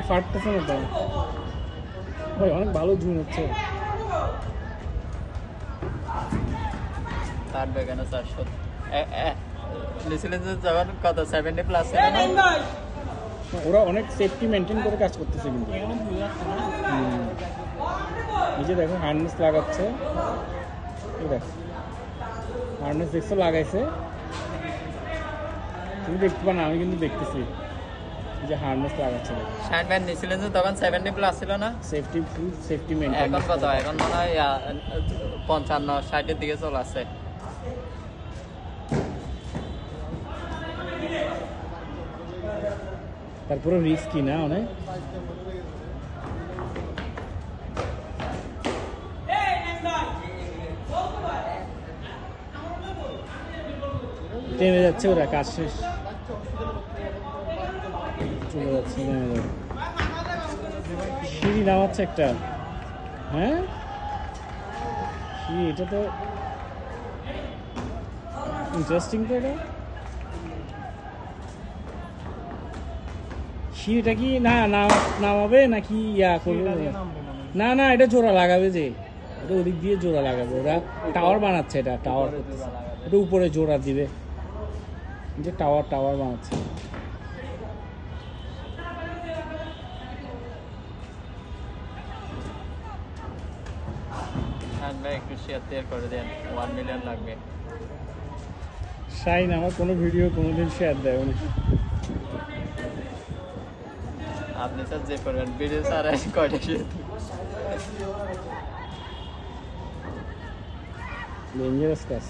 ফাটতেছে না তো ভাই, অনেক ভালো জুম হচ্ছে। তার বেগানো 400 যখন কত 70+ ওরা অনেক সেফটি মেনটেন করে কাজ করতেছে কিন্তু। এই যে দেখো হার্নেস লাগাচ্ছে, হার্নেস দেখছো লাগাইছে, তুমি দেখতে পাও না, আমি কিন্তু দেখতেছি এই যে হার্নেস লাগাচ্ছে। শাইন ব্যান্ড নিয়েছিলেন যে তখন 70+ ছিল না? সেফটি ফুল সেফটি মেনটেন। এখন কত? এখন মনে হয় 55-60 দিকে চলে আসছে। তারপরে রিস্কি না অনেক। নেমে যাচ্ছে ওরা, কাজ শেষ, চলে যাচ্ছে, নেমে যাবে। সিঁড়ি নামাচ্ছে একটা, হ্যাঁ সিঁড়ি, এটা তো ইন্টারেস্টিং তো। এটা সিঁড়িটা কি না নামাবে নাকি ইয়া করবে? না না, এটা জোড়া লাগাবে, যে এটা ওদিক দিয়ে জোড়া লাগাবে, ওরা টাওয়ার বানাচ্ছে, এটা টাওয়ার করতেছে, এটা উপরে জোড়া দিবে, যে টাওয়ার বানাচ্ছে। একটু শেয়ার করে দেন, 1 মিলিয়ন লাগবে। শাইন আমার কোনো ভিডিও কোনোদিন শেয়ার দেয় না। আপনি স্যার যে করবেন ভিডিও স্যার কয়টা শেয়ার? ডেঞ্জারাস কাজ।